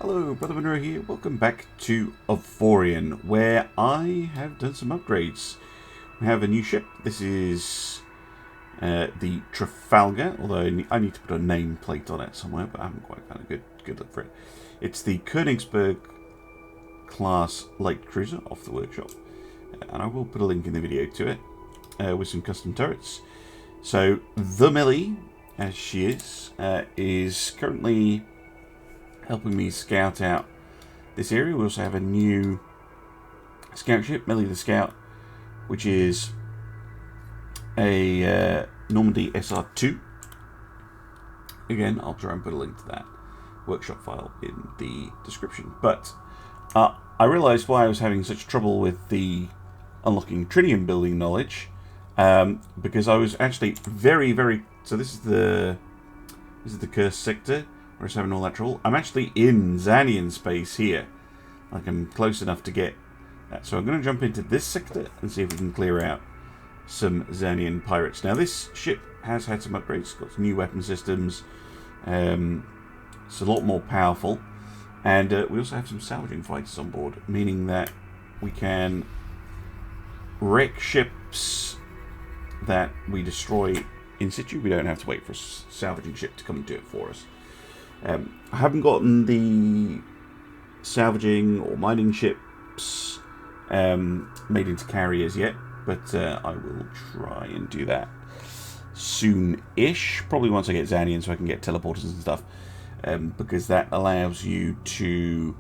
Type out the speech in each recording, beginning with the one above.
Hello, Brother Monroe here. Welcome back to Avorion, where I have done some upgrades. We have a new ship. This is the Trafalgar, although I need to put a nameplate on it somewhere, but I haven't quite found a good look for it. It's the Königsberg class light cruiser off the workshop, and I will put a link in the video to it with some custom turrets. So the Millie, as she is currently helping me scout out this area. We also have a new scout ship, Millie the Scout, which is a Normandy SR2. Again, I'll try and put a link to that workshop file in the description. But I realised why I was having such trouble with the unlocking tritium building knowledge, because I was actually very. So this is the cursed sector. We're just having all that trouble. I'm actually in Xanian space here. Like, I'm close enough to get that. So I'm going to jump into this sector and see if we can clear out some Xanian pirates. Now, this ship has had some upgrades. It's got some new weapon systems. It's a lot more powerful. And we also have some salvaging fighters on board, meaning that we can wreck ships that we destroy in situ. We don't have to wait for a salvaging ship to come and do it for us. I haven't gotten the salvaging or mining ships made into carriers yet, but I will try and do that soon-ish. Probably once I get Xanian, so I can get teleporters and stuff, because that allows you to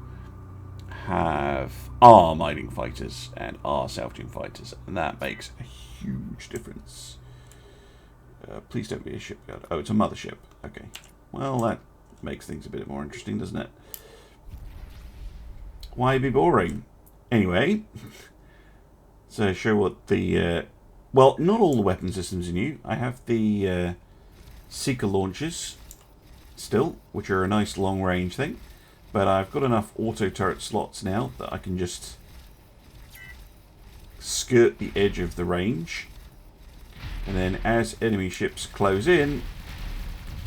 have our mining fighters and our salvaging fighters, and that makes a huge difference. Please don't be a shipyard. Oh, it's a mothership. Okay. Well, that makes things a bit more interesting, doesn't it? Why be boring? Anyway, so show what the... well, not all the weapon systems are new. I have the Seeker launchers still, which are a nice long-range thing. But I've got enough auto-turret slots now that I can just skirt the edge of the range. And then as enemy ships close in,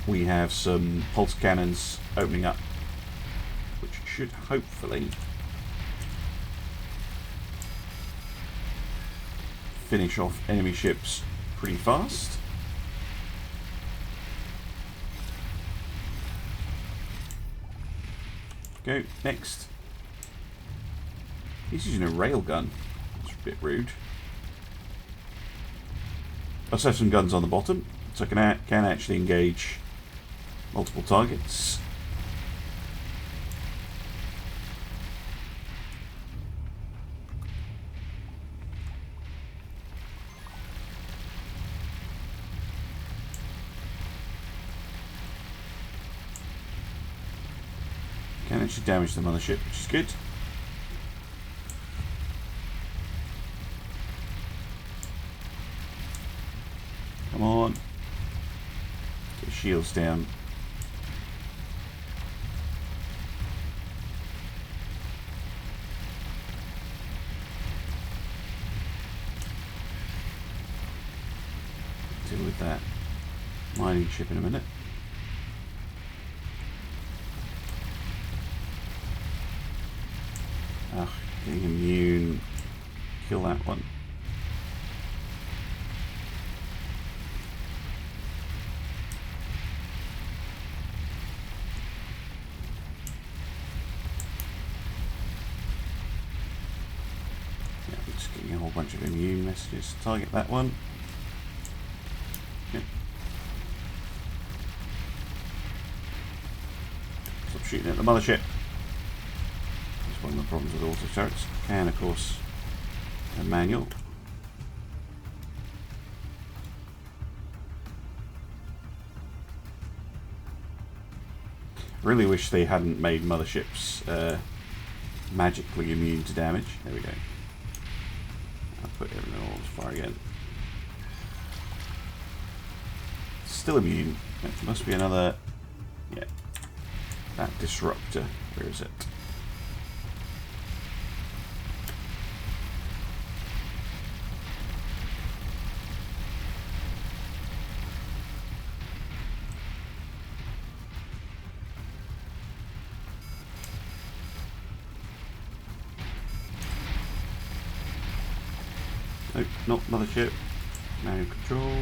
we have some pulse cannons opening up, which should hopefully finish off enemy ships pretty fast. Go, next. He's using a railgun. That's a bit rude. I also have some guns on the bottom, so I can actually engage multiple targets. Can actually damage the mothership, which is good. Come on. Get the shields down. Deal with that mining ship in a minute. Ugh, getting immune. Kill that one. Yeah, I'm just getting a whole bunch of immune messages. Target that one. Yep. Stop shooting at the mothership. That's one of the problems with auto turrets. And of course, a manual. Really wish they hadn't made motherships magically immune to damage. There we go. I'll put everything all as far again. Still immune. It must be another. Yeah. That disruptor. Where is it? Nope, not mothership. Now control.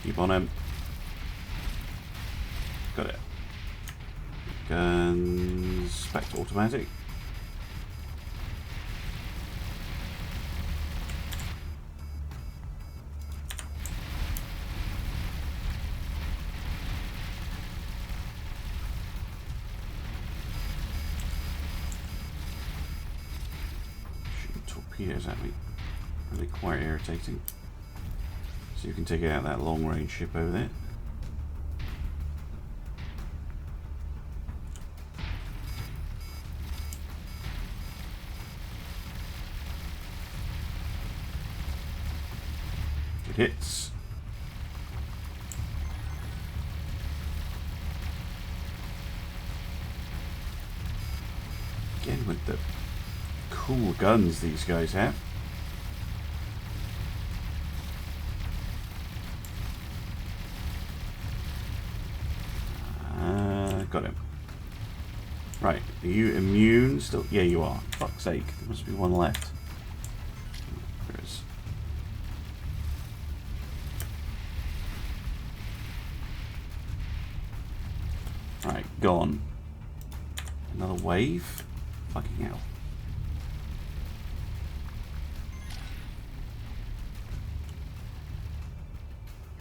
Keep on him. Got it. Guns back to automatic. Shooting torpedoes at me. Really quite irritating. So you can take out that long range ship over there. It hits. Again with the cool guns these guys have. Got him. Right, are you immune still? Yeah, you are. Fuck's sake, there must be one left. There is. Right, gone. Another wave? Fucking hell.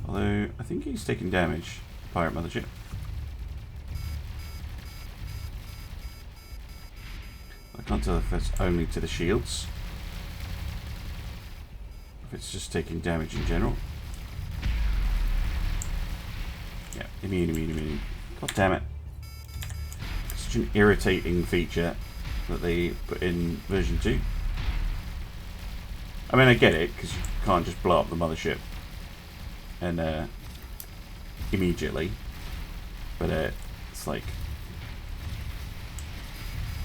Although, I think he's taking damage. Pirate mothership. I can't tell if that's only to the shields. If it's just taking damage in general. Yeah, immune. God damn it. Such an irritating feature that they put in version 2. I mean, I get it, because you can't just blow up the mothership and immediately. But it's like,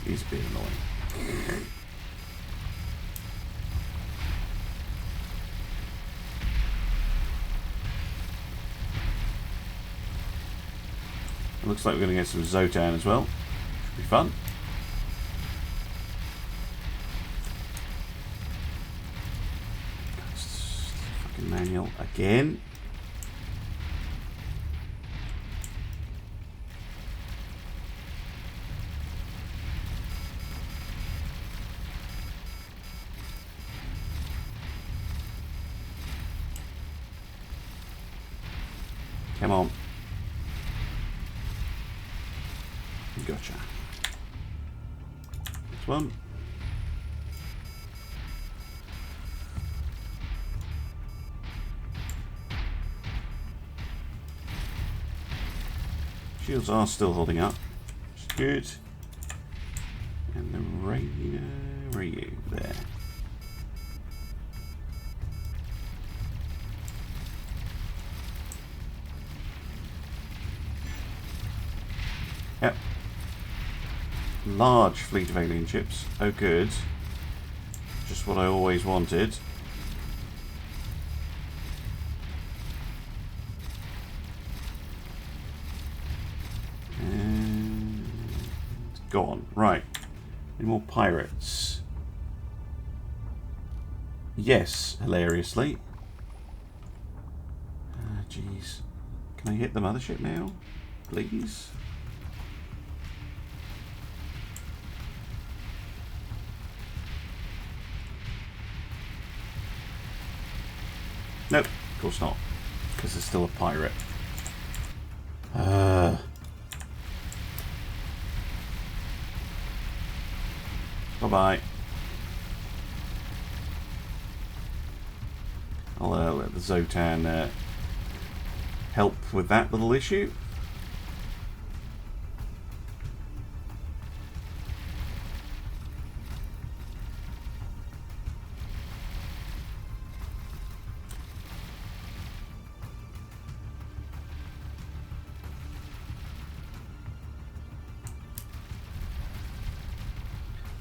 it's a bit annoying. It looks like we're going to get some Zotan as well. Should be fun. Fucking manual again. Come on. Gotcha. This one. Shields are still holding up, which is good. And the radar, where are you? There. Yep. Large fleet of alien ships. Oh good. Just what I always wanted. And gone. Right. Any more pirates? Yes, hilariously. Jeez. Can I hit the mothership now? Please? Nope, of course not. Because there's still a pirate. Bye-bye. I'll let the Zotan help with that little issue.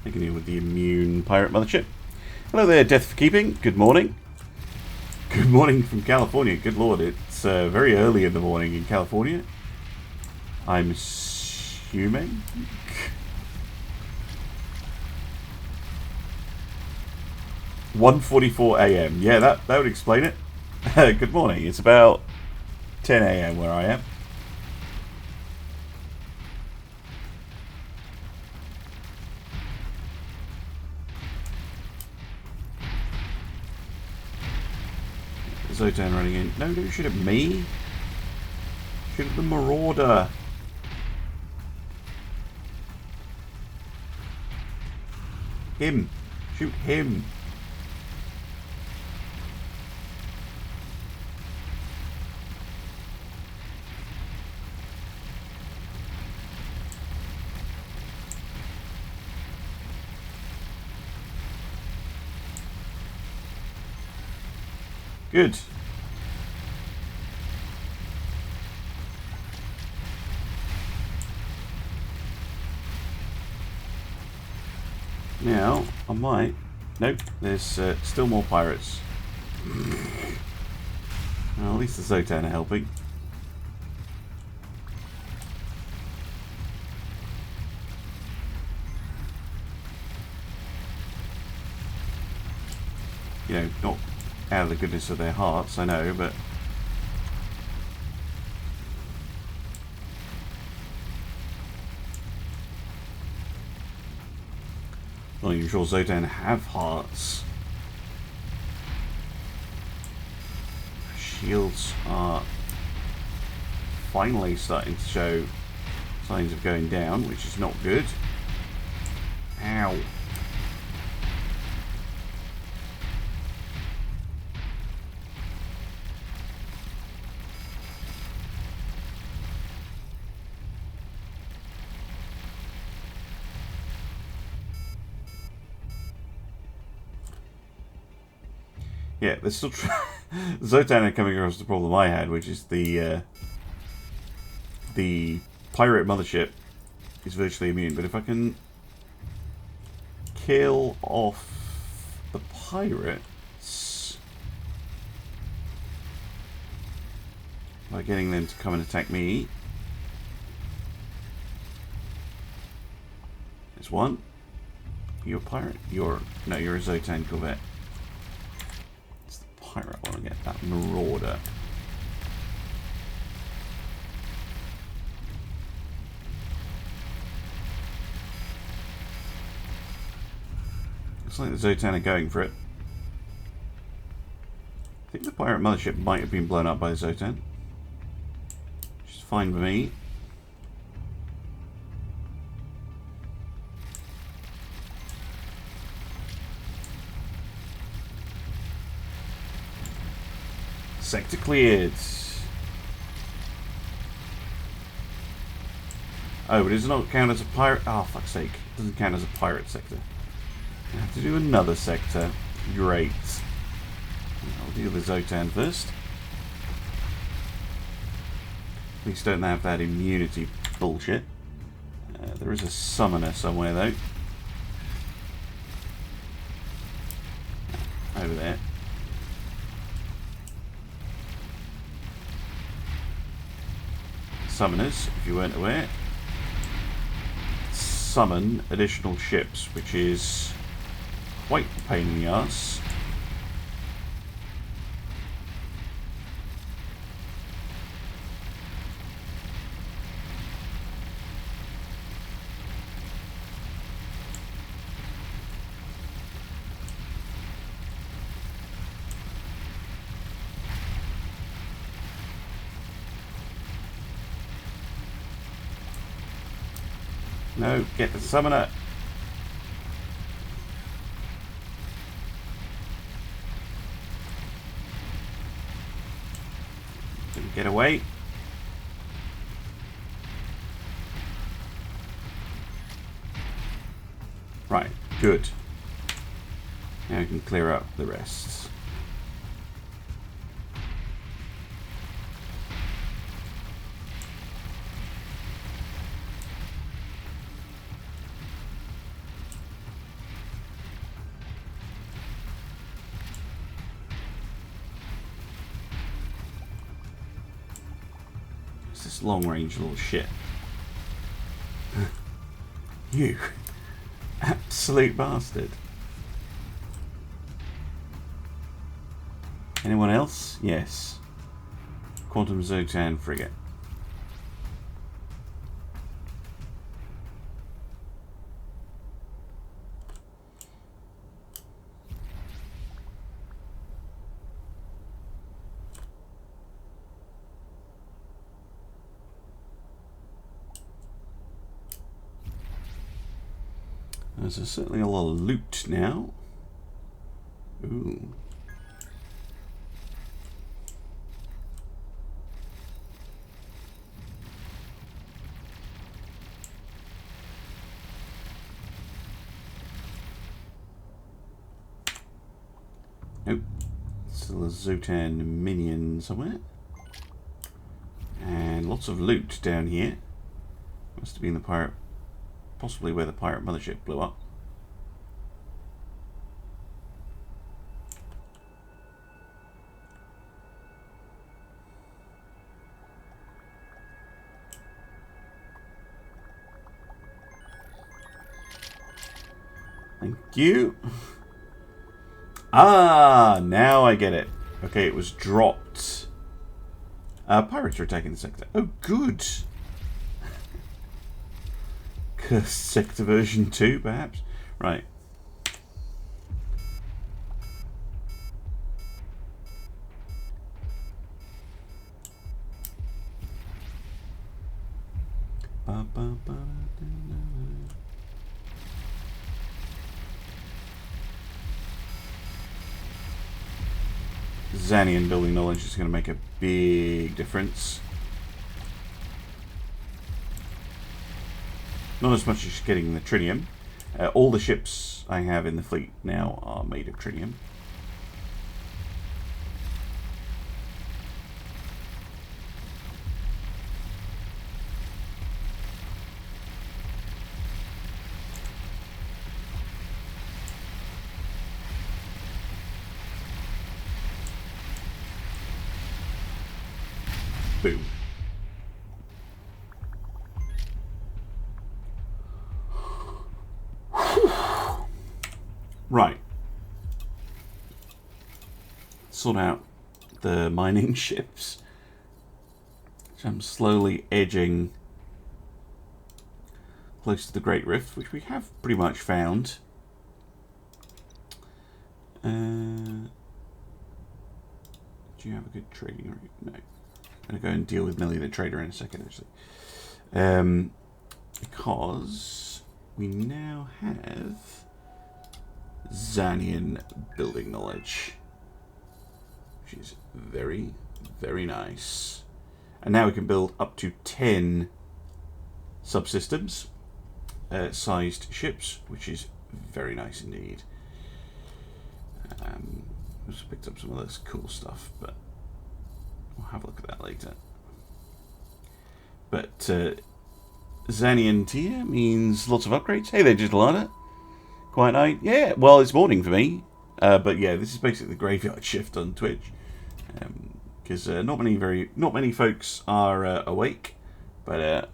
Continue with the immune pirate mothership. Hello there, Death for Keeping. Good morning. Good morning from California. Good lord, it's very early in the morning in California. I'm assuming. 1:44 a.m. Yeah, that would explain it. Good morning. It's about 10 a.m. where I am. Zotan running in. No, don't shoot at me. Shoot at the Marauder. Him. Shoot him. Good. Now, I might... Nope, there's still more pirates. Well, at least the Zotan are helping. You know, not out of the goodness of their hearts, I know, but... Not even sure Zotan have hearts. Shields are finally starting to show signs of going down, which is not good. Ow. Yeah, they're still Zotan are coming across the problem I had, which is the pirate mothership is virtually immune. But if I can kill off the pirates by getting them to come and attack me, there's one. You're a pirate. You're a Zotan corvette. I want to get that Marauder. Looks like the Zotan are going for it. I think the pirate mothership might have been blown up by the Zotan. Which is fine with me. Sector cleared. Oh, but does it not count as a pirate? Oh, fuck's sake. It doesn't count as a pirate sector. I have to do another sector. Great. I'll deal with Zotan first. Please don't have that immunity bullshit. There is a summoner somewhere, though. Over there. Summoners, if you weren't aware, summon additional ships, which is quite a pain in the arse. No, get the summoner. Didn't get away. Right, good. Now we can clear up the rest. What's this long-range little shit? You absolute bastard. Anyone else? Yes. Quantum Zotan frigate. There's certainly a lot of loot now. Ooh. Nope. Still a Zotan minion somewhere. And lots of loot down here. Must have been the pirate, possibly where the pirate mothership blew up. Thank you. Ah, now I get it. Okay, it was dropped. Pirates are attacking the sector. Oh, good. Cursed sector version 2, perhaps? Right. Xanian building knowledge is going to make a big difference. Not as much as getting the tritium. All the ships I have in the fleet now are made of tritium. Boom. Right. Sort out the mining ships. Which I'm slowly edging close to the Great Rift, which we have pretty much found. Do you have a good trading route? No. I'm going to go and deal with Millie the Trader in a second, actually. Because we now have Xanian building knowledge, which is very, very nice. And now we can build up to 10 subsystems sized ships, which is very nice indeed. Just picked up some of this cool stuff, but we'll have a look at that later. But Xanian tier means lots of upgrades. Hey there, Jitalana. Quiet night. Yeah, well, it's morning for me. But yeah, this is basically the graveyard shift on Twitch. Because not many folks are awake. But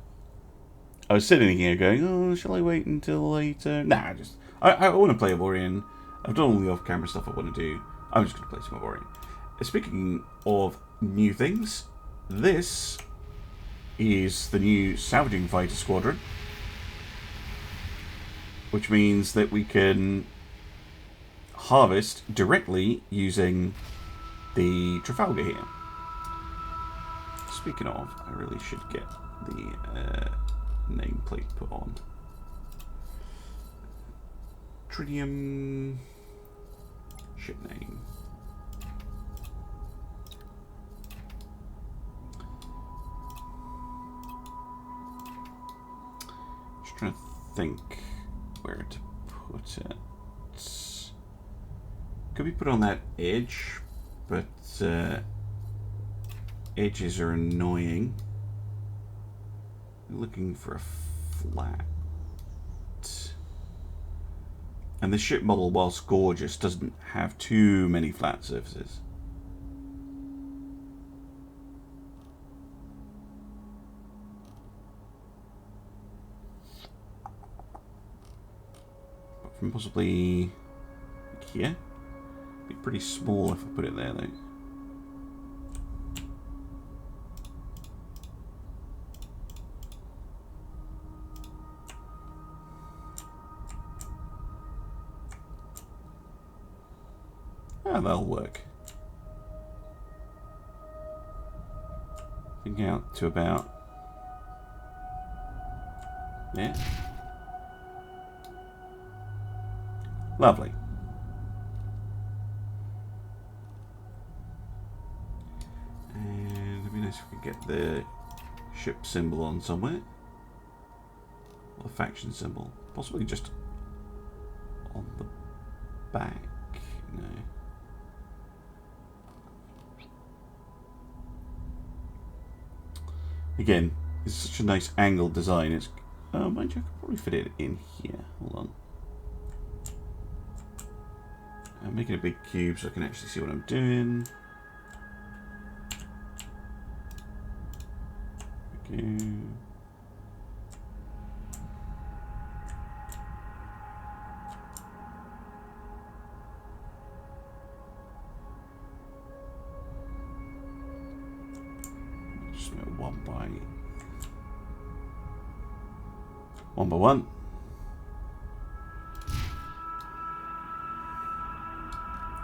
I was sitting here going, oh, shall I wait until later? Nah, I want to play Avorion. I've done all the off-camera stuff I want to do. I'm just going to play some Avorion. Speaking of new things, this is the new salvaging fighter squadron, which means that we can harvest directly using the Trafalgar here. Speaking of, I really should get the nameplate put on. Tritium ship name. Just trying to think where to put it. Could be put on that edge, but edges are annoying. Looking for a flat. And the ship model, whilst gorgeous, doesn't have too many flat surfaces. from possibly here. Be pretty small if I put it there, though. Ah, that'll work. I think out to about there. Lovely. And it'd be nice if we could get the ship symbol on somewhere. Or the faction symbol. Possibly just on the back. No. Again, it's such a nice angled design. It's mind you, I could probably fit it in here. Hold on. I'm making a big cube so I can actually see what I'm doing. Okay. Just one by one.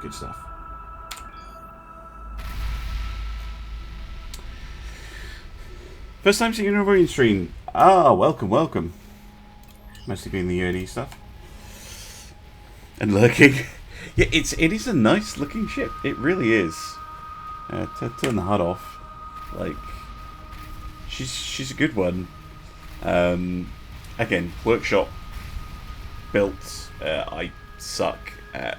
Good stuff. First time seeing an Overeem stream. Ah, welcome. Mostly being the early stuff. And lurking. Yeah, it is a nice looking ship. It really is. Turn the HUD off. Like, she's a good one. Again, workshop built. I suck at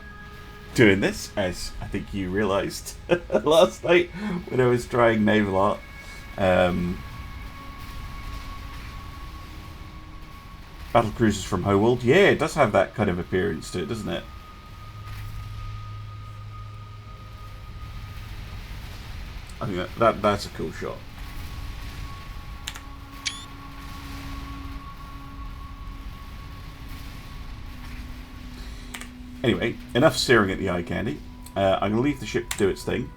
doing this, as I think you realised last night when I was trying naval art. Battle cruisers from Homeworld. Yeah, it does have that kind of appearance to it, doesn't it? I think that's a cool shot. Anyway, enough staring at the eye candy. I'm going to leave the ship do its thing.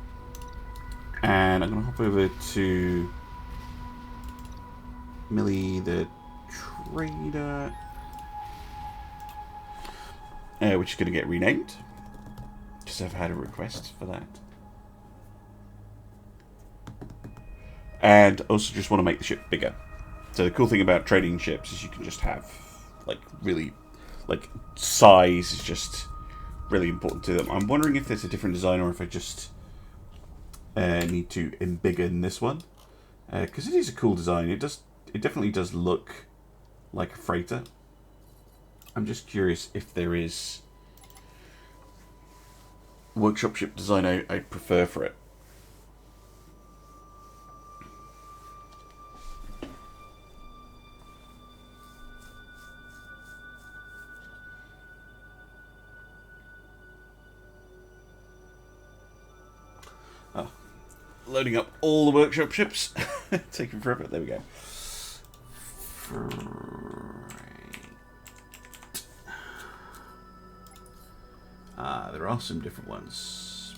And I'm going to hop over to Millie the Trader. Which is going to get renamed. Because I've had a request for that. And also just want to make the ship bigger. So the cool thing about trading ships is you can just have, like, really, like, size is just really important to them. I'm wondering if there's a different design or if I just need to embiggen this one, because it is a cool design. It definitely does look like a freighter. I'm just curious if there is workshop ship design I prefer for it. Loading up all the workshop ships. Taking forever. There we go. There are some different ones.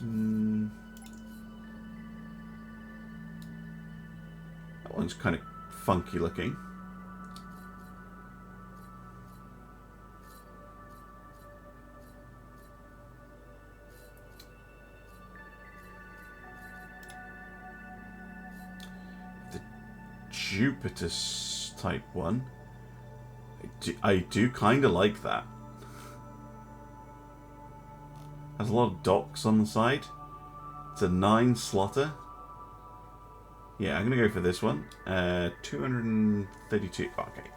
That one's kind of funky looking. Jupiter type one. I do kind of like that. Has a lot of docks on the side. It's a 9-slotter. Yeah, I'm gonna go for this one. 232. Oh, okay.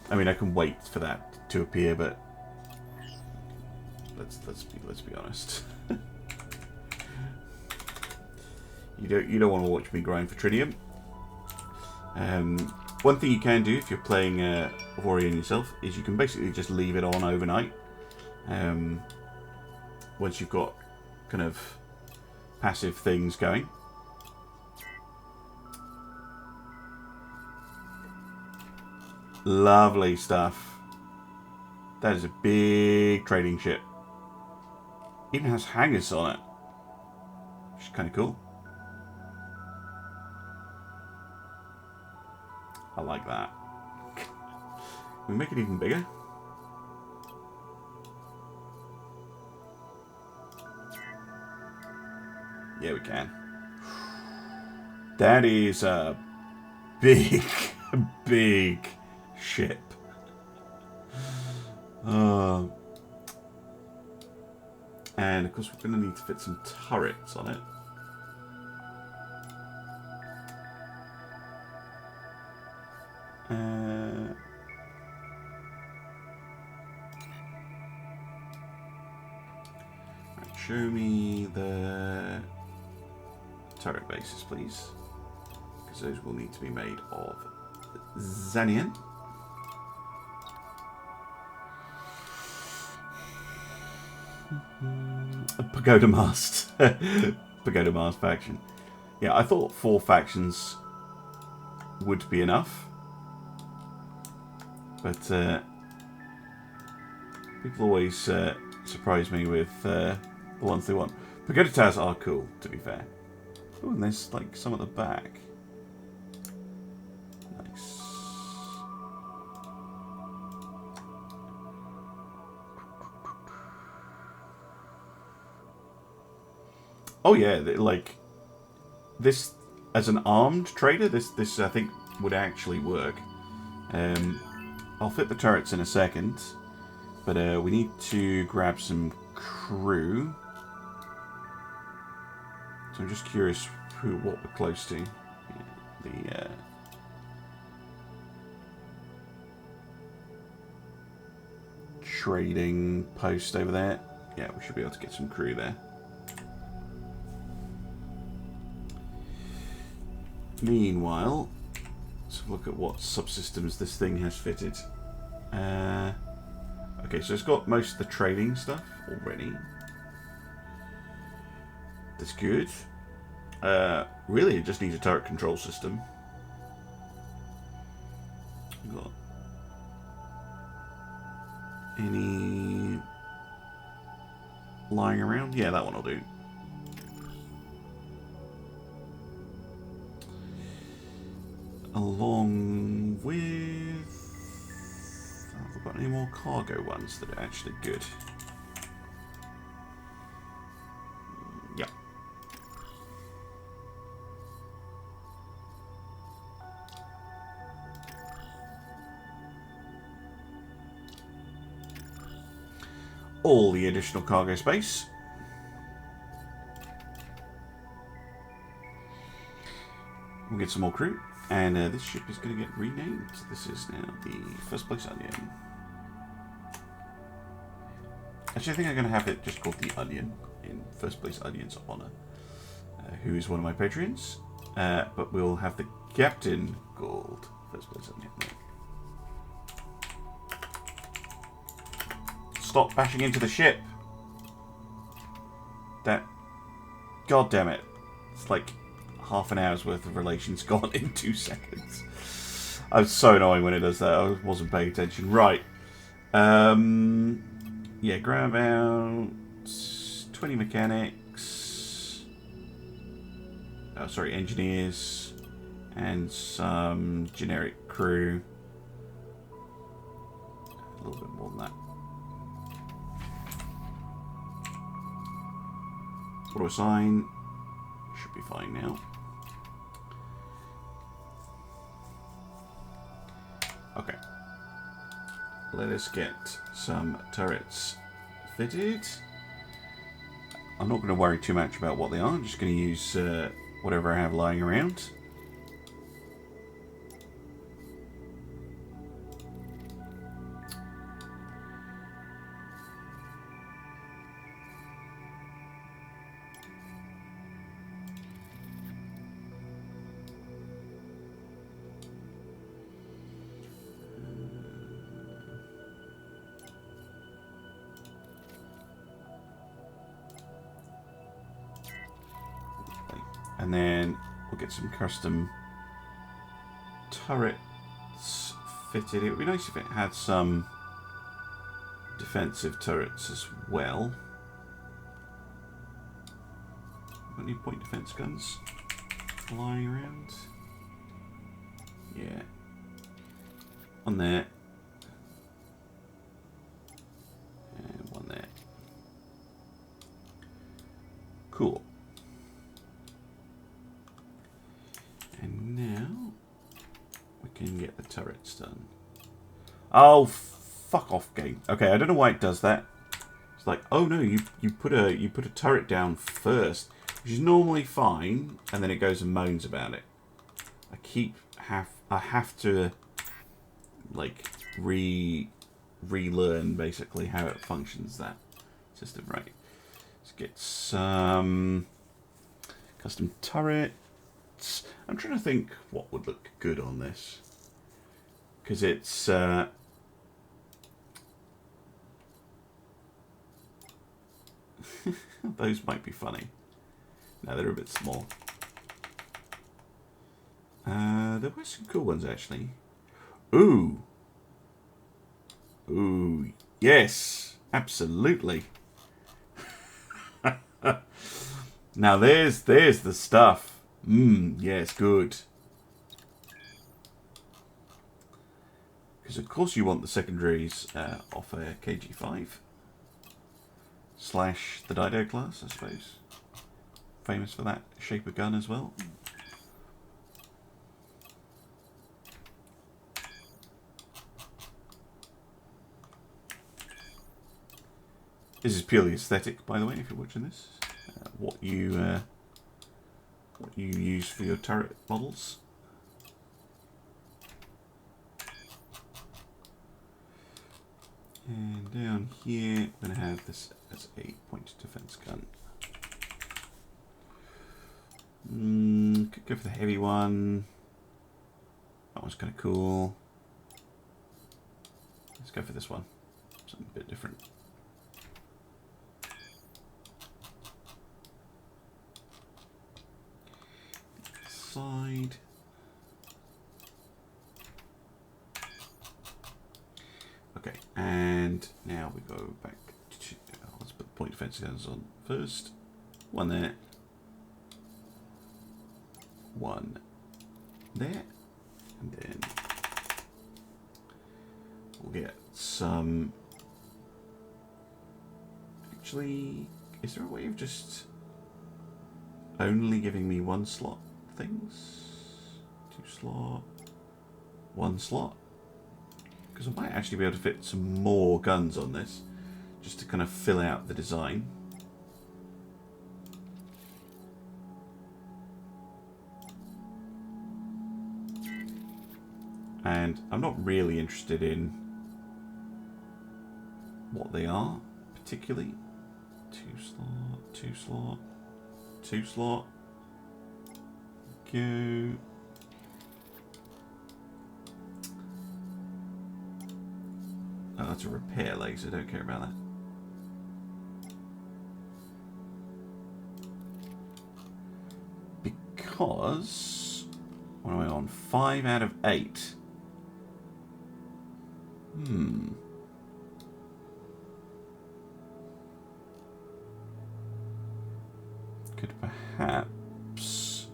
I mean, I can wait for that to appear, but let's be honest. You don't want to watch me grind for tritium. One thing you can do if you're playing Orion yourself is you can basically just leave it on overnight. Once you've got kind of passive things going. Lovely stuff. That is a big trading ship. Even has hangars on it. Which is kind of cool. I like that. Can we make it even bigger? Yeah, we can. That is a big, big ship. And of course we're going to need to fit some turrets on it. Right, show me the turret bases, please. Because those will need to be made of Xanian. A Pagoda Mast. Pagoda Mast faction. Yeah, I thought 4 factions would be enough. But people always surprise me with the ones they want. Pagoda Towers are cool, to be fair. Oh, and there's like some at the back. Nice. Oh yeah, like this as an armed trader, this I think would actually work. I'll fit the turrets in a second, but we need to grab some crew. So I'm just curious what we're close to. The trading post over there. Yeah, we should be able to get some crew there. Meanwhile, let's look at what subsystems this thing has fitted. Okay, so it's got most of the trading stuff already. That's good. Really, it just needs a turret control system. Got any lying around? Yeah, that one will do. Along with... have we got any more cargo ones that are actually good? Yep. All the additional cargo space. We'll get some more crew. And this ship is going to get renamed. This is now the First Place Onion. Actually, I think I'm going to have it just called the Onion in First Place Onion's honour, who is one of my patrons. But we'll have the Captain called First Place Onion. Stop bashing into the ship. That... God damn it. It's like half an hour's worth of relations gone in 2 seconds. I was so annoying when it does that. I wasn't paying attention. Right. Yeah, grab out 20 mechanics. Oh, sorry, engineers. And some generic crew. A little bit more than that. Auto assign. Should be fine now. Okay. Let us get some turrets fitted. I'm not going to worry too much about what they are. I'm just going to use whatever I have lying around. And then we'll get some custom turrets fitted. It would be nice if it had some defensive turrets as well. Got any point defense guns flying around? Yeah. One there. And one there. Cool. And now we can get the turrets done. Oh, fuck off, game. Okay, I don't know why it does that. It's like, oh no, you put a turret down first, which is normally fine, and then it goes and moans about it. I have to like relearn basically how it functions, that system. Right. Let's get some custom turrets. I'm trying to think what would look good on this, because it's those might be funny. No, they're a bit small. There were some cool ones actually. Ooh. Ooh, yes, absolutely. Now there's the stuff. Yes, good. Because of course you want the secondaries off a KG5 / the Dido class, I suppose. Famous for that shape of gun as well. This is purely aesthetic, by the way, if you're watching this. What you use for your turret models. And down here, I'm going to have this as a point defense gun. Could go for the heavy one. That one's kind of cool. Let's go for this one. Something a bit different. Side. Okay, and now we go back to, let's put the point defense guns on first. One there. One there. And then we'll get some. Actually, is there a way of just only giving me one slot things? 2 slot, 1 slot? Because I might actually be able to fit some more guns on this, just to kind of fill out the design. And I'm not really interested in what they are, particularly. 2 slot, 2 slot, 2 slot. Go. Oh, that's a repair laser, don't care about that. Because, what am I on? 5 out of 8. Could perhaps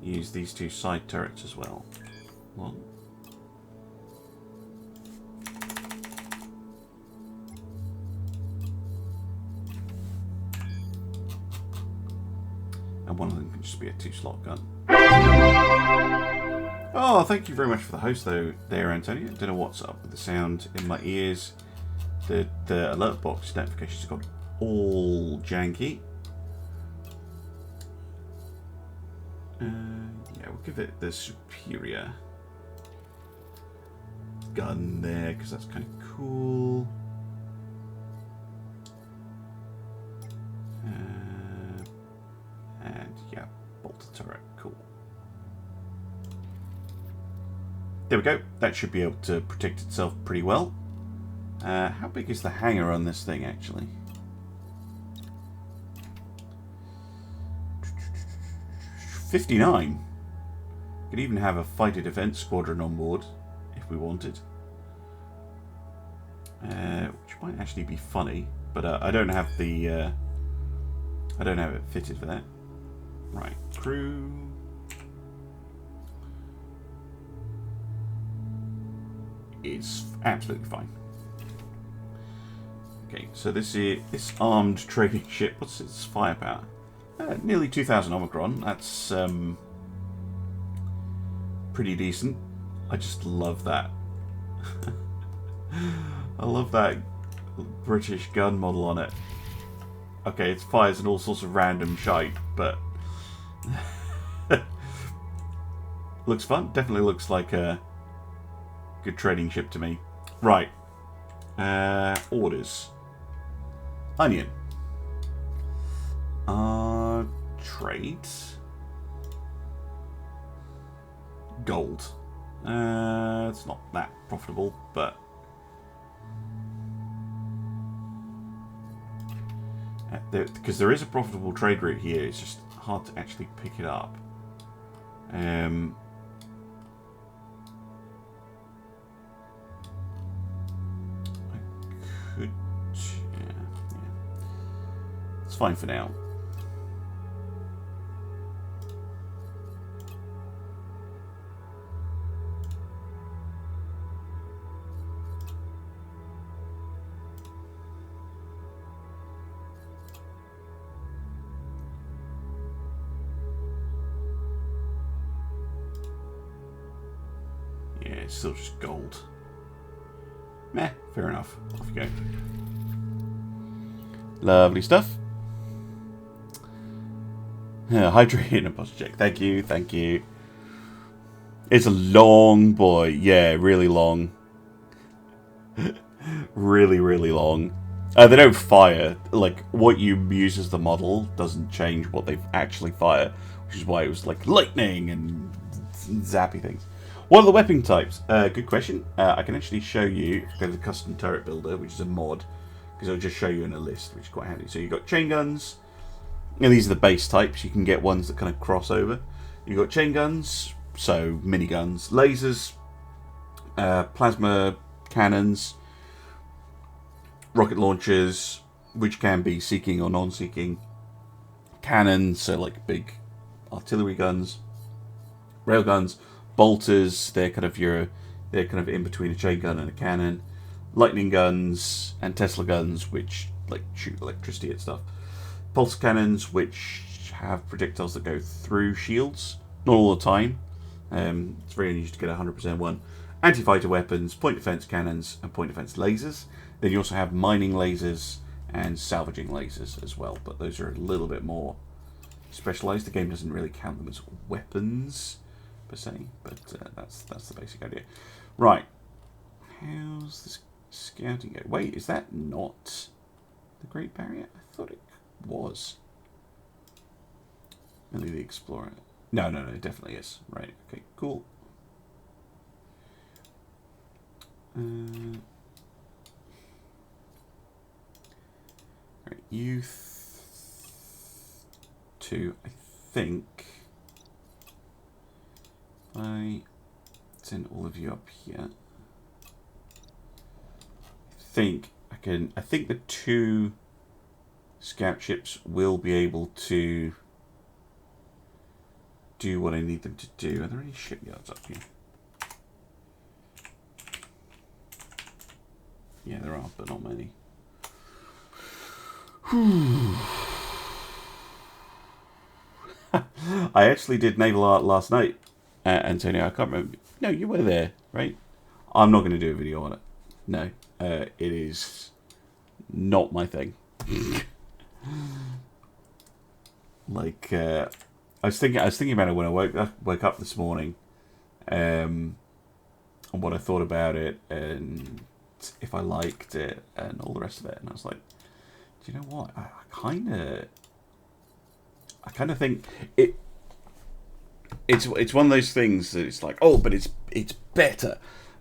use these 2 side turrets as well. One. And one of them can just be a 2-slot gun. Oh, thank you very much for the host though there, Antonio. Don't know what's up with the sound in my ears. The alert box notifications got all janky. Yeah, we'll give it the superior gun there because that's kind of cool. And yeah, bolter turret, cool. There we go. That should be able to protect itself pretty well. How big is the hangar on this thing actually? 59. Could even have a fighter defense squadron on board if we wanted. Which might actually be funny, but I don't have the I don't have it fitted for that. Right, crew. Is absolutely fine. Okay, so this armed trading ship. What's its firepower? Nearly 2,000 Omicron. That's pretty decent. I just love that. I love that British gun model on it. Okay, it fires in all sorts of random shite, but looks fun. Definitely looks like a good trading ship to me. Right. Orders. Onion. Trade. Gold. It's not that profitable, but because there is a profitable trade route here, it's just hard to actually pick it up. I could, yeah. It's fine for now. It's still just gold. Meh, fair enough. Off you go. Lovely stuff. Hydrate and a posture check. Thank you, thank you. It's a long boy. Yeah, really long. Really, really long. They don't fire. Like, what you use as the model doesn't change what they actually fire, which is why it was like lightning and zappy things. What are the weapon types? Good question. I can actually show you, go to the custom turret builder, which is a mod, because it'll just show you in a list, which is quite handy. So you've got chain guns, and these are the base types. You can get ones that kind of cross over. You've got chain guns, so miniguns, lasers, plasma cannons, rocket launchers, which can be seeking or non-seeking, cannons, so like big artillery guns, railguns, bolters, they're kind of in between a chain gun and a cannon. Lightning guns and Tesla guns, which like shoot electricity at stuff. Pulse cannons, which have projectiles that go through shields, not all the time. It's very unusual to get 100% one. Anti-fighter weapons, point defense cannons, and point defense lasers. Then you also have mining lasers and salvaging lasers as well, but those are a little bit more specialized. The game doesn't really count them as weapons per se, but that's the basic idea. Right, how's this scouting go? Wait, is that not the Great Barrier? I thought it was. Only the Explorer. No, it definitely is. Right, okay, cool. Right, youth 2, I think. I send all of you up here. I think the 2 scout ships will be able to do what I need them to do. Are there any shipyards up here? Yeah, there are, but not many. I actually did naval art last night, Antonio. I can't remember. No, you were there, right? I'm not going to do a video on it. No, it is not my thing. Like, I was thinking about it when I woke up this morning, and what I thought about it, and if I liked it, and all the rest of it. And I was like, do you know what? I kind of think it's one of those things that it's like, oh, but it's better.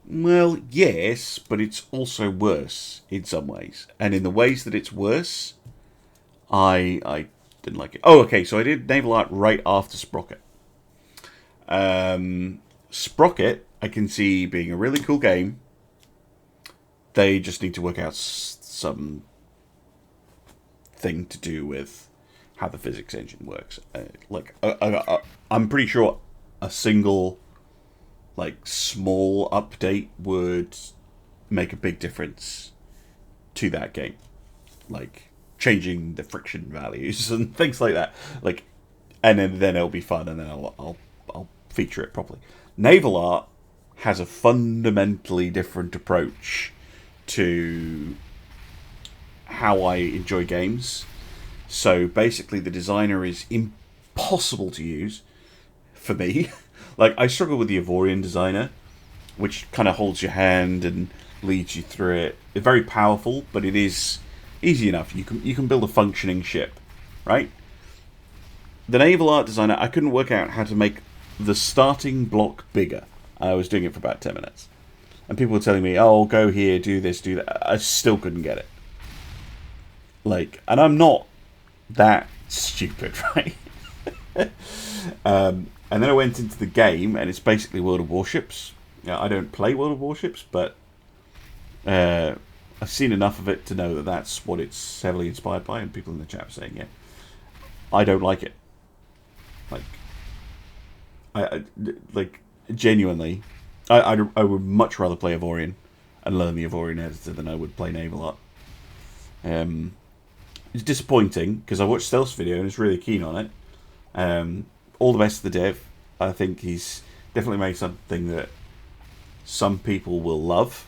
Well, yes, but it's also worse in some ways, and in the ways that it's worse, I didn't like it. Oh, okay, so I did naval art right after Sprocket. Sprocket, I can see being a really cool game. They just need to work out some thing to do with how the physics engine works. I'm pretty sure a single, like, small update would make a big difference to that game. Like, changing the friction values and things like that. Like, and then it'll be fun, and then I'll feature it properly. Naval art has a fundamentally different approach to how I enjoy games. So basically, the designer is impossible to use for me. Like, I struggle with the Ivorian designer, which kind of holds your hand and leads you through it. It's very powerful, but it is easy enough. You can build a functioning ship, right? The naval art designer, I couldn't work out how to make the starting block bigger. I was doing it for about 10 minutes. And people were telling me, oh, go here, do this, do that. I still couldn't get it. Like, and I'm not that stupid, right? And then I went into the game, and it's basically World of Warships. Now, I don't play World of Warships, but I've seen enough of it to know that that's what it's heavily inspired by, and people in the chat are saying, yeah. I don't like it. Like, genuinely, I would much rather play Ivorian and learn the Ivorian editor than I would play naval art. It's disappointing, because I watched Stealth's video and was really keen on it. All the best to the dev. I think he's definitely made something that some people will love.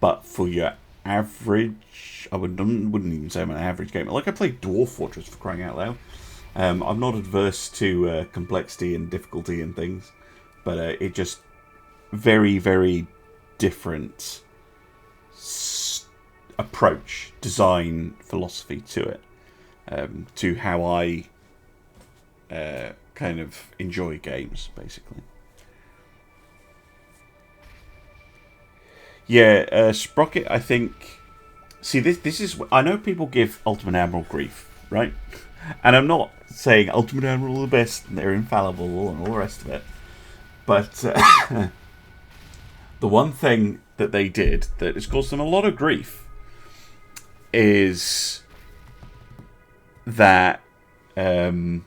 But for your average, I wouldn't even say I'm an average gamer. Like, I played Dwarf Fortress, for crying out loud. I'm not adverse to complexity and difficulty and things, but it just very, very different approach, design, philosophy to it, to how I kind of enjoy games, basically. Yeah, Sprocket, I think... See, this is... I know people give Ultimate Admiral grief, right? And I'm not saying Ultimate Admiral are the best, and they're infallible, and all the rest of it. But the one thing that they did that has caused them a lot of grief is that they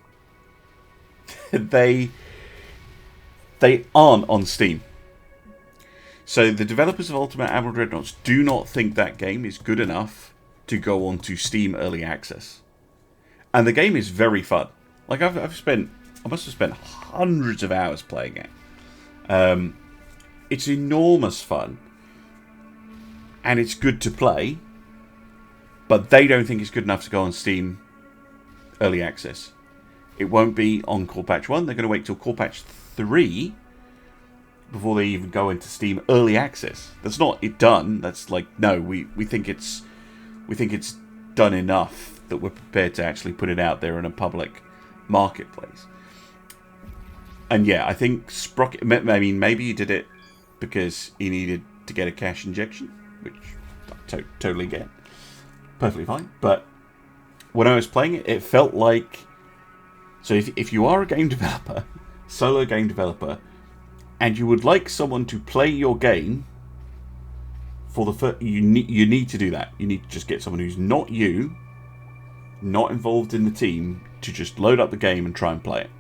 aren't on Steam. So the developers of Ultimate Admiral Dreadnoughts do not think that game is good enough to go on to Steam Early Access. And the game is very fun. Like, I must have spent hundreds of hours playing it. It's enormous fun. And it's good to play. But they don't think it's good enough to go on Steam Early Access. It won't be on Core Patch 1. They're going to wait till Core Patch 3 before they even go into Steam Early Access. That's not it done. That's like, no, we think it's done enough that we're prepared to actually put it out there in a public marketplace. And yeah, I think Sprocket, I mean, maybe he did it because he needed to get a cash injection, which I totally get. Perfectly fine. But when I was playing it, it felt like... So if you are a game developer, solo game developer, and you would like someone to play your game for the first... You need to do that. You need to just get someone who's not you, not involved in the team, to just load up the game and try and play it.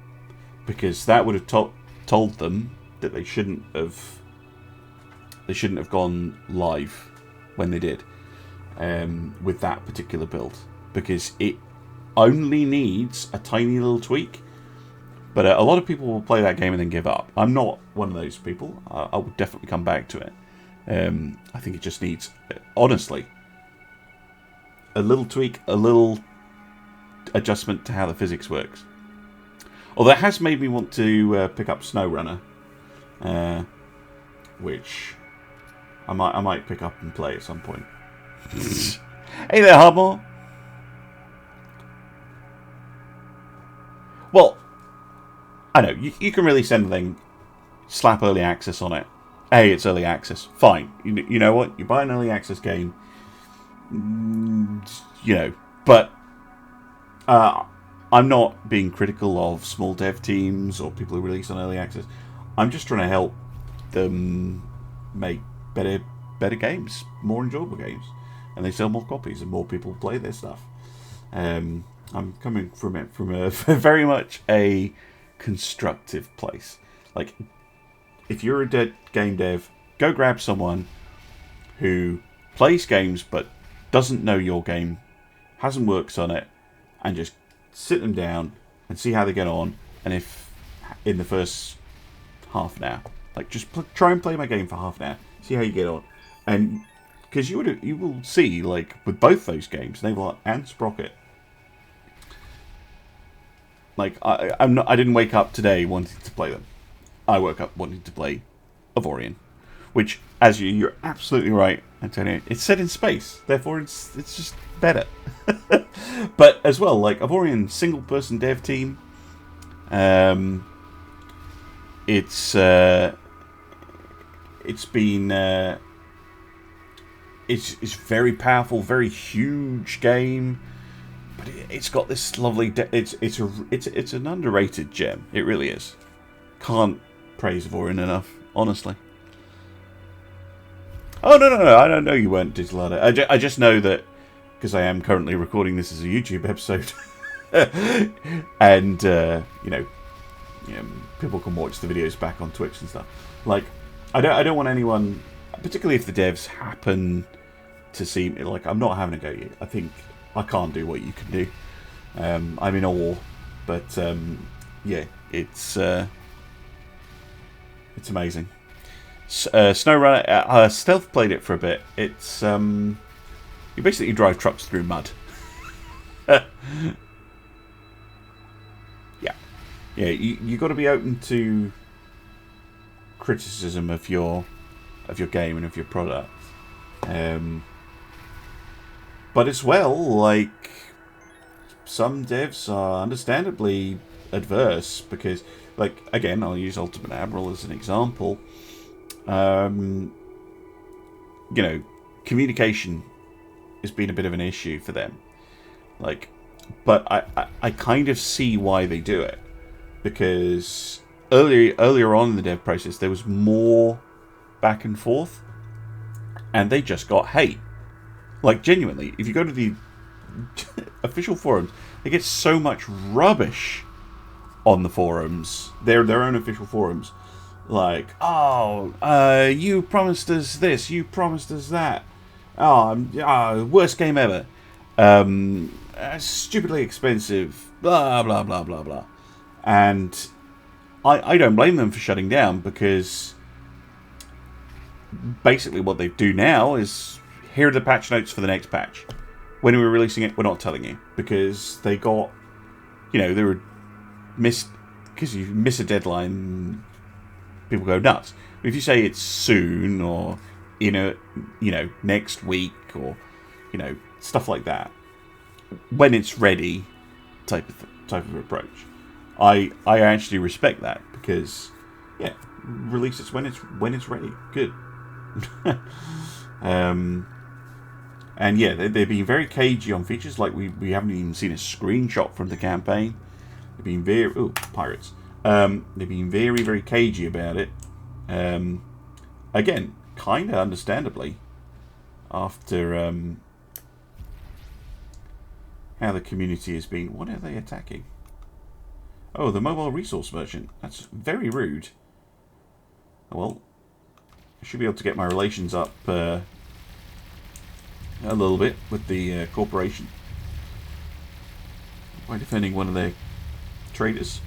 Because that would have told them that they shouldn't have gone live when they did with that particular build, because it only needs a tiny little tweak. But a lot of people will play that game and then give up. I'm not one of those people. I would definitely come back to it. I think it just needs, honestly, a little tweak, a little adjustment to how the physics works. Although it has made me want to pick up SnowRunner, which I might pick up and play at some point. Hey there, Hardmore. Well, I know you can really send a thing, slap early access on it. Hey, it's early access. Fine. You know what? You buy an early access game. But I'm not being critical of small dev teams or people who release on early access. I'm just trying to help them make better games, more enjoyable games. and they sell more copies, and more people play their stuff. I'm coming from it from a very much a constructive place. Like, if you're a dead game dev, go grab someone who plays games but doesn't know your game, hasn't worked on it, and just sit them down and see how they get on. And if in the first half an hour, like, just try and play my game for half an hour, see how you get on. And because you will see, like, with both those games, Naval and Sprocket, like, I didn't wake up today wanting to play them. I woke up wanting to play Avorion, which, as you're absolutely right, Antonio, it's set in space, therefore it's just better. But as well, like, Avorion single person dev team, it's very powerful, very huge game, but it's got this lovely. It's an underrated gem. It really is. Can't praise Avorion enough, honestly. Oh no! I don't know you weren't Digital. I just know that because I am currently recording this as a YouTube episode, and people can watch the videos back on Twitch and stuff. Like, I don't want anyone, particularly if the devs happen to see me, like, I'm not having a go at you. I think I can't do what you can do. I'm in awe, but yeah, it's amazing. SnowRunner, Stealth played it for a bit. It's you basically drive trucks through mud. Yeah, you got to be open to criticism of your game and of your product, but as well, like, some devs are understandably adverse because, like, again, I'll use Ultimate Admiral as an example. Communication has been a bit of an issue for them. Like, but I kind of see why they do it. Because earlier on in the dev process, there was more back and forth, and they just got hate. Like, genuinely, if you go to the official forums, they get so much rubbish on the forums, their own official forums. Like, you promised us this, you promised us that. Worst game ever. Stupidly expensive. Blah blah blah blah blah. And I don't blame them for shutting down, because basically what they do now is, here are the patch notes for the next patch. When we're releasing it, we're not telling you, because they got, they were missed, because you miss a deadline, people go nuts. If you say it's soon, or next week, or stuff like that, when it's ready, type of approach. I actually respect that, because release it when it's ready. Good. And yeah, they're being very cagey on features. Like, we haven't even seen a screenshot from the campaign. They've been very pirates. They've been very, very cagey about it. Again, kind of understandably, after how the community has been. What are they attacking? Oh, the mobile resource merchant. That's very rude. Well, I should be able to get my relations up a little bit with the corporation by defending one of their traders.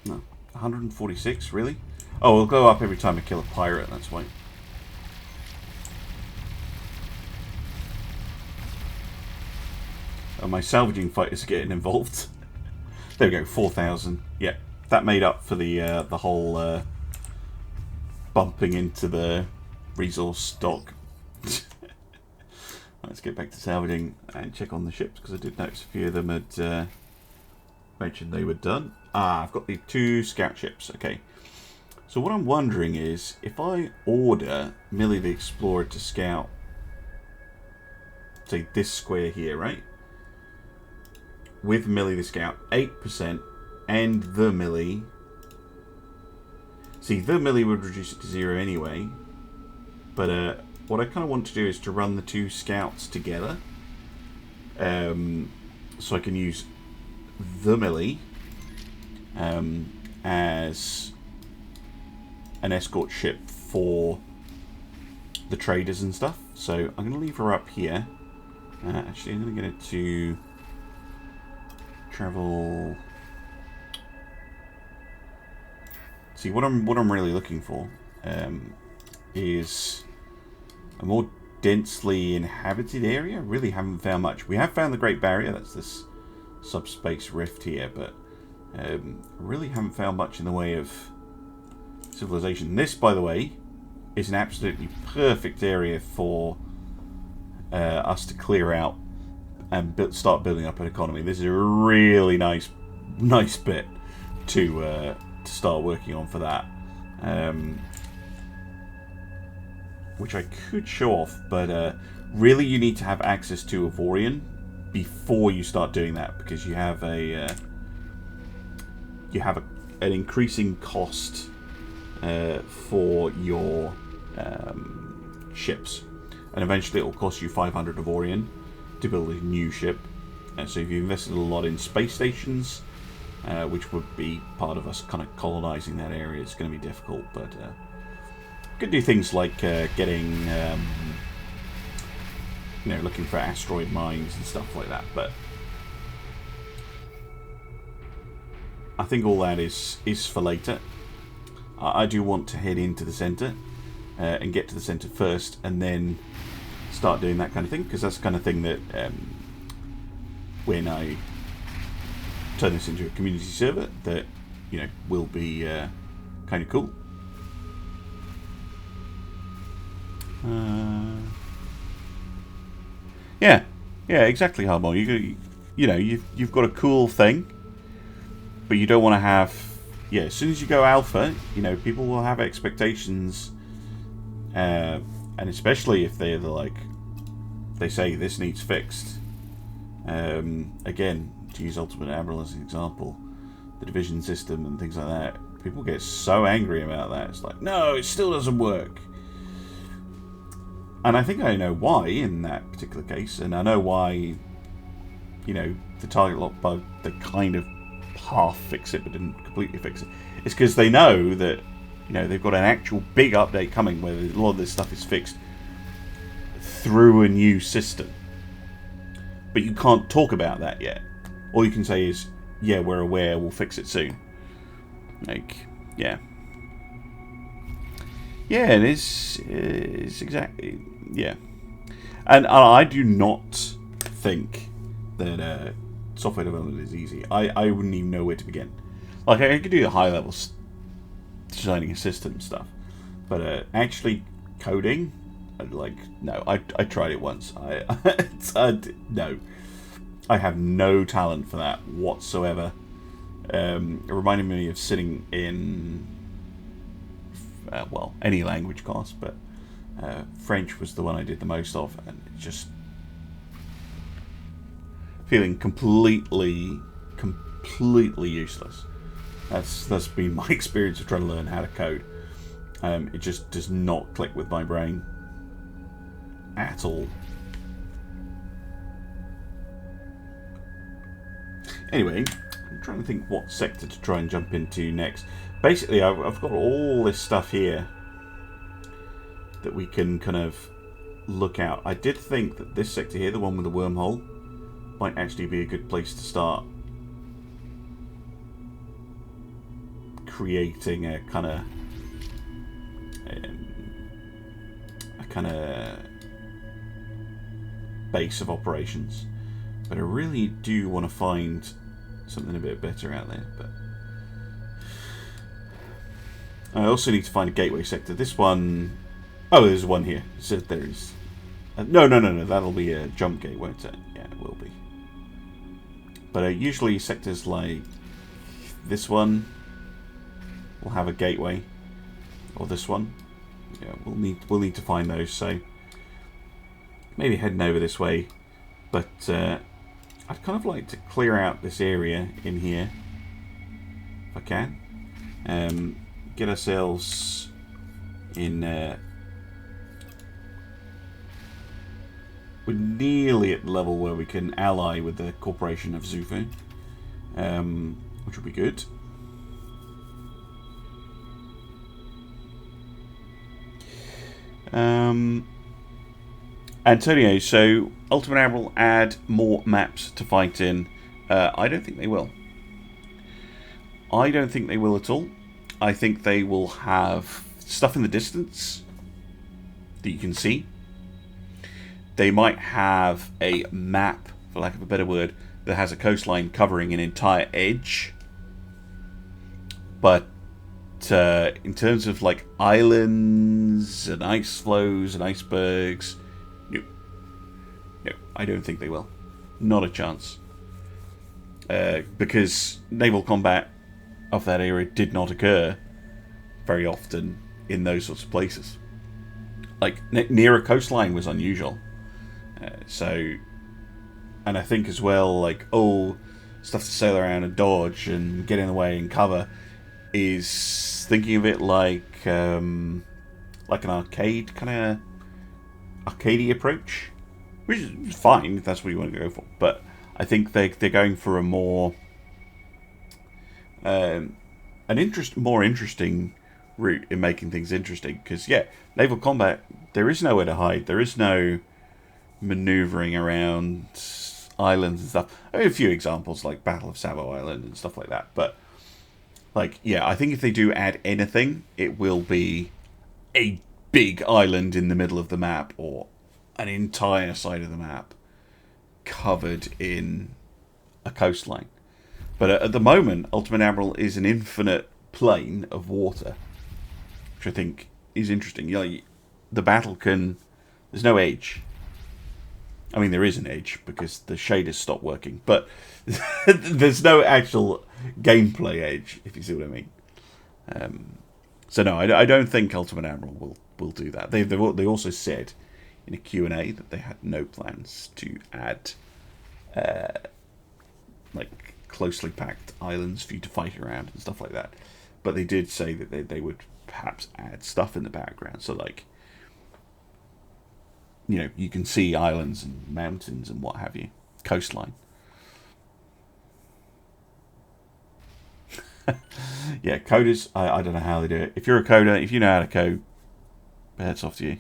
No, 146, really? Oh, it'll go up every time I kill a pirate, that's why. Oh, my salvaging fighters are getting involved. There we go, 4,000. Yeah, that made up for the whole bumping into the resource stock. Let's get back to salvaging and check on the ships, because I did notice a few of them had mentioned they were done. Ah, I've got the 2 scout ships. Okay. So what I'm wondering is, if I order Millie the Explorer to scout, say this square here, right? With Millie the Scout, 8%, and the Millie. See, the Millie would reduce it to 0 anyway. But what I kind of want to do is to run the 2 scouts together. So I can use the Millie as an escort ship for the traders and stuff. So I'm going to leave her up here. Actually, I'm going to get it to travel. See, what I'm really looking for is a more densely inhabited area. Really haven't found much. We have found the Great Barrier. That's this subspace rift here, but really haven't found much in the way of civilization. This, by the way, is an absolutely perfect area for us to clear out and start building up an economy. This is a really nice bit to start working on for that. Which I could show off, but really you need to have access to Avorion before you start doing that, because you have an increasing cost for your ships, and eventually it will cost you 500 Avorion to build a new ship. So if you invested a lot in space stations, which would be part of us kind of colonizing that area, it's going to be difficult, but could do things like getting, looking for asteroid mines and stuff like that. But I think all that is for later. I do want to head into the center and get to the center first, and then start doing that kind of thing, because that's the kind of thing that when I turn this into a community server, that will be kind of cool. Yeah, exactly, Harmon. You've got a cool thing, but you don't want to have. Yeah, as soon as you go alpha, people will have expectations, and especially if they're like, they say this needs fixed. Again, to use Ultimate Admiral as an example, the division system and things like that, people get so angry about that. It's like, no, it still doesn't work. And I think I know why in that particular case, and I know why, the target lock bug, they kind of half fix it but didn't completely fix it. It's because they know that, they've got an actual big update coming where a lot of this stuff is fixed through a new system. But you can't talk about that yet. All you can say is, yeah, we're aware, we'll fix it soon. Yeah, it is. It's exactly, yeah. And I do not think that software development is easy. I wouldn't even know where to begin. Like, I could do the high level designing a system stuff, but actually coding, no. I tried it once. No, I have no talent for that whatsoever. It reminded me of sitting in any language class, but French was the one I did the most of, and just feeling completely useless. That's been my experience of trying to learn how to code. It just does not click with my brain at all. Anyway, I'm trying to think what sector to try and jump into next. Basically, I've got all this stuff here that we can kind of look out. I did think that this sector here, the one with the wormhole, might actually be a good place to start creating a kind of base of operations. But I really do want to find something a bit better out there. But I also need to find a gateway sector. This one, oh, there's one here. So there is. No. That'll be a jump gate, won't it? Yeah, it will be. But usually sectors like this one will have a gateway, or this one. Yeah, we'll need to find those. So maybe heading over this way. But I'd kind of like to clear out this area in here, if I can. Get ourselves in. We're nearly at the level where we can ally with the Corporation of Zufu, which will be good. Antonio, so Ultimate Admiral add more maps to fight in. I don't think they will. I don't think they will at all. I think they will have stuff in the distance that you can see. They might have a map, for lack of a better word, that has a coastline covering an entire edge. But in terms of like islands and ice flows and icebergs, no, I don't think they will. Not a chance. Because naval combat of that era did not occur very often in those sorts of places. Like near a coastline was unusual. And I think as well, like, stuff to sail around and dodge and get in the way and cover is thinking of it like an arcade kind of arcadey approach, which is fine if that's what you want to go for. But I think they're going for a more more interesting route in making things interesting. Because naval combat, there is nowhere to hide. There is no maneuvering around islands and stuff. I mean, a few examples like Battle of Savo Island and stuff like that. But I think if they do add anything, it will be a big island in the middle of the map or an entire side of the map covered in a coastline. But at the moment, Ultimate Admiral is an infinite plane of water, which I think is interesting. The battle there's no edge. I mean, there is an edge because the shaders stopped working, but there's no actual gameplay edge, if you see what I mean. So no, I don't think Ultimate Admiral will do that. They also said in a Q&A that they had no plans to add closely packed islands for you to fight around and stuff like that. But they did say that they would perhaps add stuff in the background, so you can see islands and mountains and what have you. Coastline. Yeah, coders, I don't know how they do it. If you're a coder, if you know how to code, hats off to you.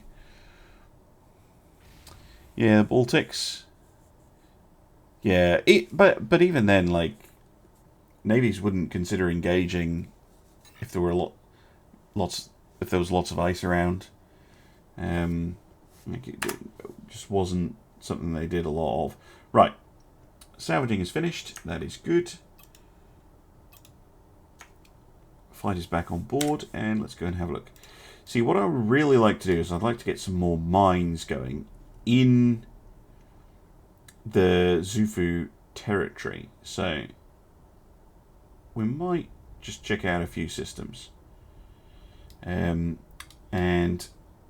Yeah, the Baltics. Yeah, but even then, navies wouldn't consider engaging if there were if there was lots of ice around. It just wasn't something they did a lot of. Right, salvaging is finished. That is good. Fight is back on board, and let's go and have a look. See, what I would really like to do is I'd like to get some more mines going in the Zufu territory. So we might just check out a few systems. And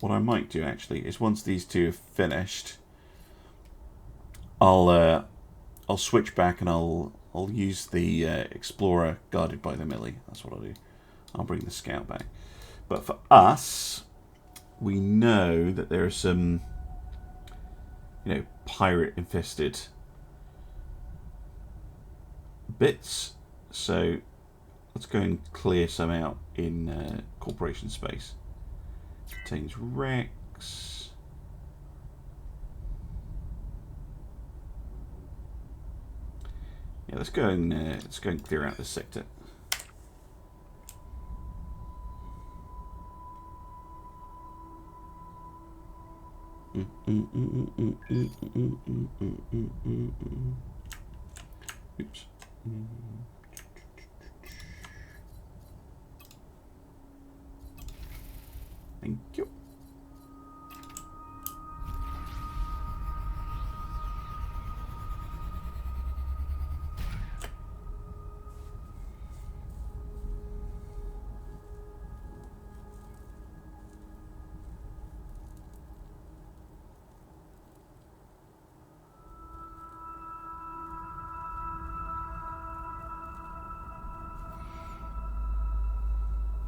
what I might do actually is once these two are finished, I'll switch back and I'll use the Explorer guarded by the Millie. That's what I'll do. I'll bring the Scout back. But for us, we know that there are some, pirate infested bits. So let's go and clear some out in Corporation space. Contains wrecks. Yeah, let's go and clear out this sector. Oops. Thank you.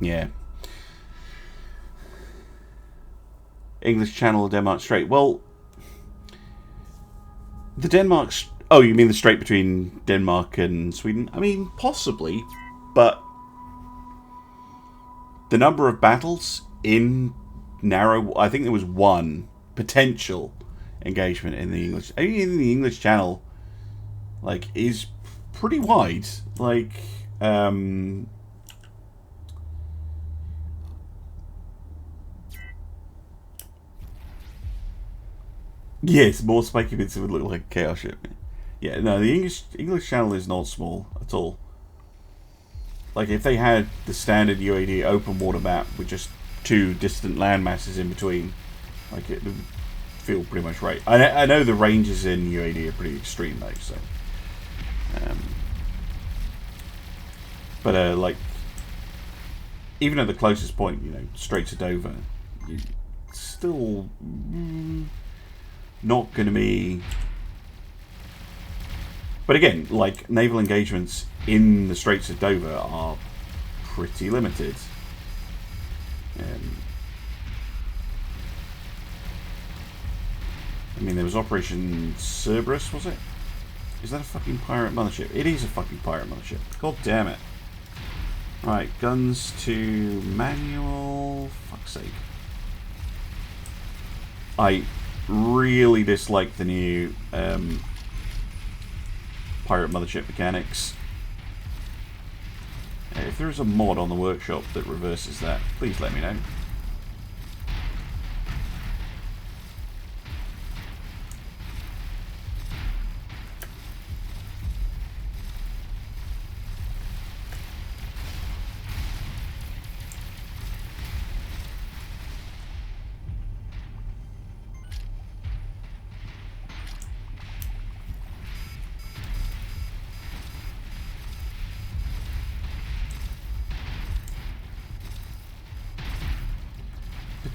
Yeah. English Channel or Denmark Strait? Well, the Denmark... Oh, you mean the strait between Denmark and Sweden? I mean, possibly, but the number of battles in narrow... I think there was one potential engagement in the English... I mean, in the English Channel, like, is pretty wide. Like, yes, more spiky bits would look like a chaos ship. Yeah, no, the English Channel is not small at all. Like, if they had the standard UAD open water map with just two distant land masses in between, like, it would feel pretty much right. I know the ranges in UAD are pretty extreme, though, so... but, like, even at the closest point, you know, Straits of Dover, it's still not going to be... But again, like, naval engagements in the Straits of Dover are pretty limited. I mean, there was Operation Cerberus, was it? Is that a fucking pirate mothership? It is a fucking pirate mothership. God damn it. Right, guns to manual. Fuck's sake. I really dislike the new pirate mothership mechanics. If there is a mod on the workshop that reverses that, please let me know.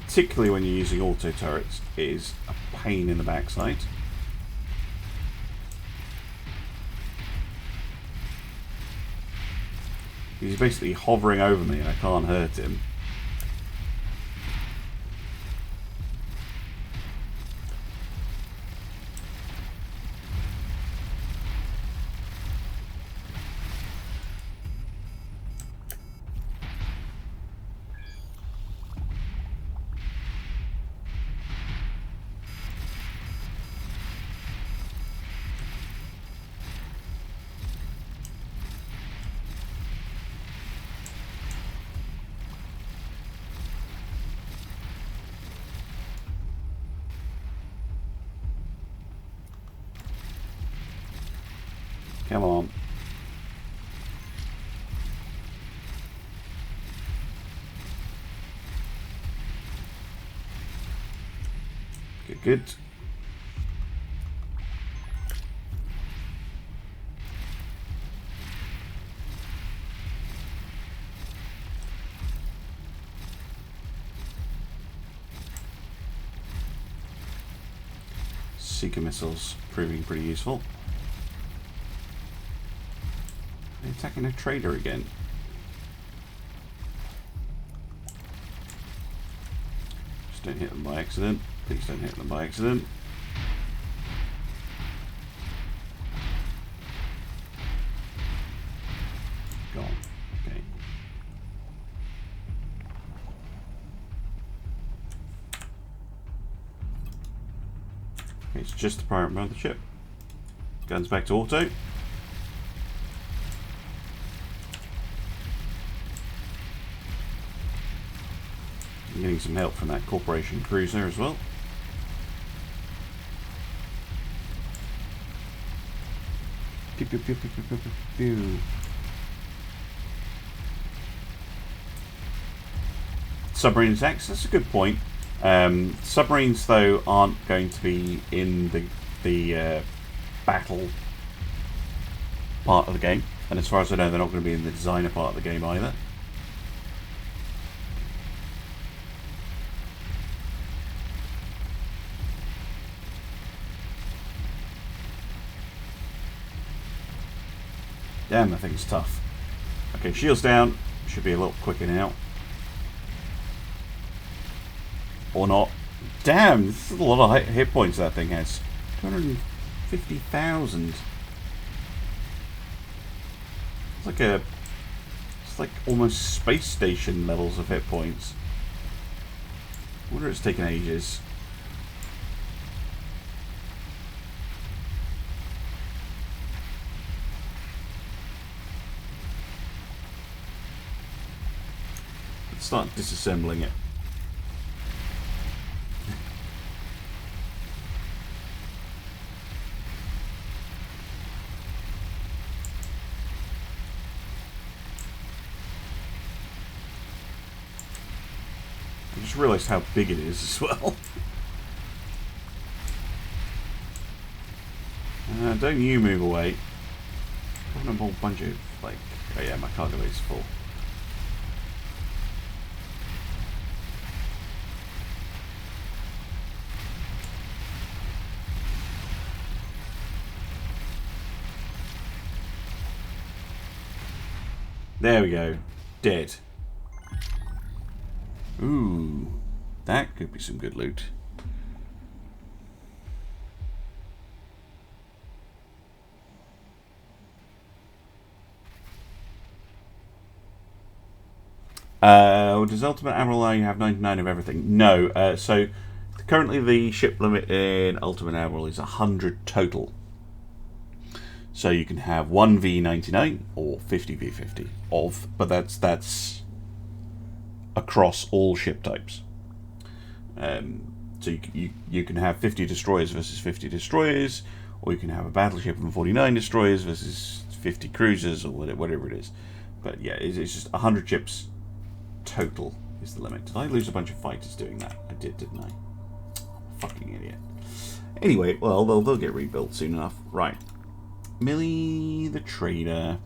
Particularly when you're using auto turrets, it is a pain in the backside. He's basically hovering over me and I can't hurt him. Come on. Good, good. Seeker missiles proving pretty useful. Attacking a trader again. Just don't hit them by accident. Please don't hit them by accident. Gone. Okay. Okay, it's just the pirate mothership. Guns back to auto. Getting some help from that corporation cruiser as well. Pew, pew, pew, pew, pew, pew, pew. Submarine attacks, that's a good point. Submarines, though, aren't going to be in the battle part of the game. And as far as I know, they're not going to be in the designer part of the game either. Damn, that thing's tough. Okay, shields down. Should be a lot quicker now. Or not. Damn, this is a lot of hit points that thing has. 250,000. It's like almost space station levels of hit points. I wonder it's taken ages. Let's start disassembling it. I just realised how big it is as well. Don't you move away. I've got a whole bunch of, like... Oh yeah, my cargo is full. There we go. Dead. Ooh, that could be some good loot. Does Ultimate Admiral allow you to have 99 of everything? No. So currently the ship limit in Ultimate Admiral is 100 total. So you can have 1 V99 or 50 V50 of, but that's across all ship types. So you can have 50 destroyers versus 50 destroyers, or you can have a battleship and 49 destroyers versus 50 cruisers, or whatever it is. But yeah, it's just 100 ships total is the limit. Did I lose a bunch of fighters doing that? I did, didn't I? Fucking idiot. Anyway, well, they'll get rebuilt soon enough. Right. Millie the Trader.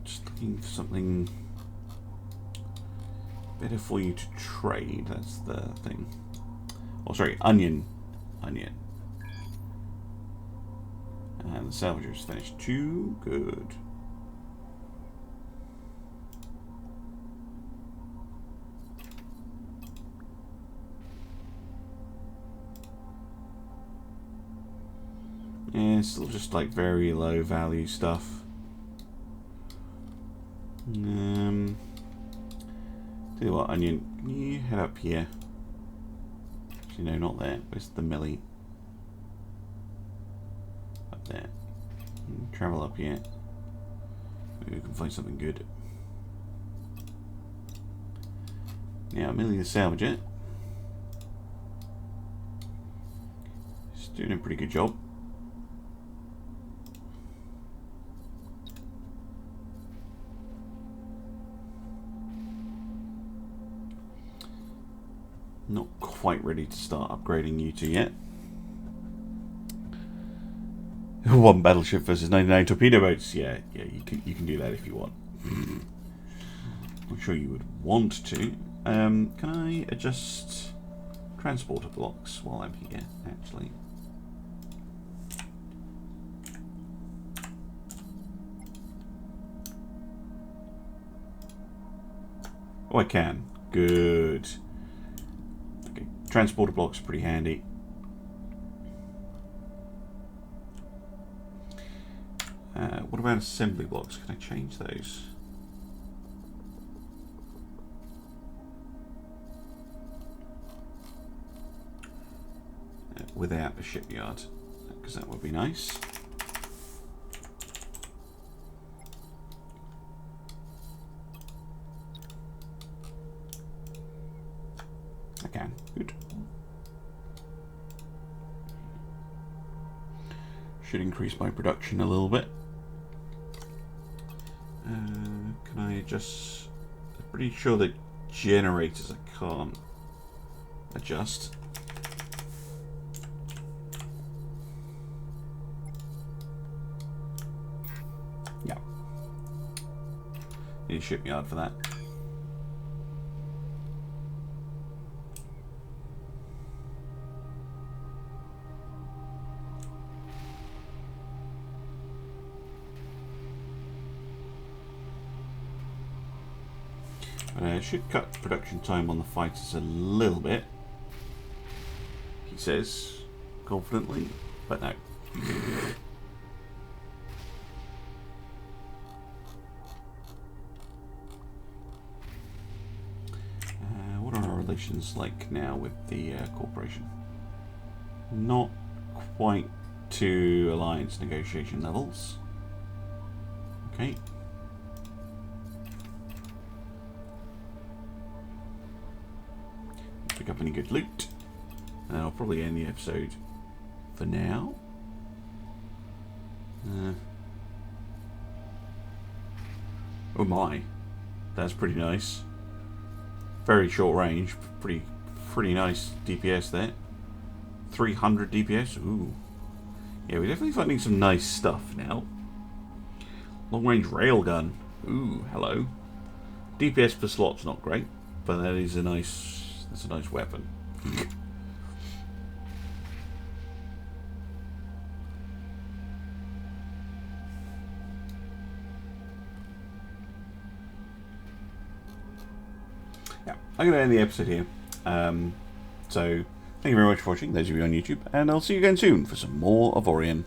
Just looking for something better for you to trade. That's the thing. Oh, sorry, onion. Onion. And the salvager's finished too. Good. Yeah, still just like very low value stuff. Tell you what, Onion, can you head up here? Actually, no, not there. Where's the Millie? Up there. Travel up here. Maybe we can find something good. Now, Millie the Salvager. She's doing a pretty good job. Not quite ready to start upgrading you two yet. One battleship versus 99 torpedo boats. Yeah, you can do that if you want. I'm sure you would want to. Can I adjust transporter blocks while I'm here, actually? Oh, I can. Good. Okay, transporter blocks are pretty handy. What about assembly blocks? Can I change those? Without a shipyard, because that would be nice. I can. Good. Should increase my production a little bit. Can I adjust? I'm pretty sure that generators I can't adjust. Yeah. Need a shipyard for that. Should cut production time on the fighters a little bit, he says confidently, but no. What are our relations like now with the corporation? Not quite to alliance negotiation levels. Okay. Pick up any good loot, and I'll probably end the episode for now. Oh my, that's pretty nice. Very short range, pretty nice DPS there. 300 DPS. Ooh, yeah, we're definitely finding some nice stuff now. Long range railgun. Ooh, hello. DPS per slot's not great, but that is a nice. That's a nice weapon. Yeah, I'm going to end the episode here. So, thank you very much for watching, those of you on YouTube, and I'll see you again soon for some more of Orion.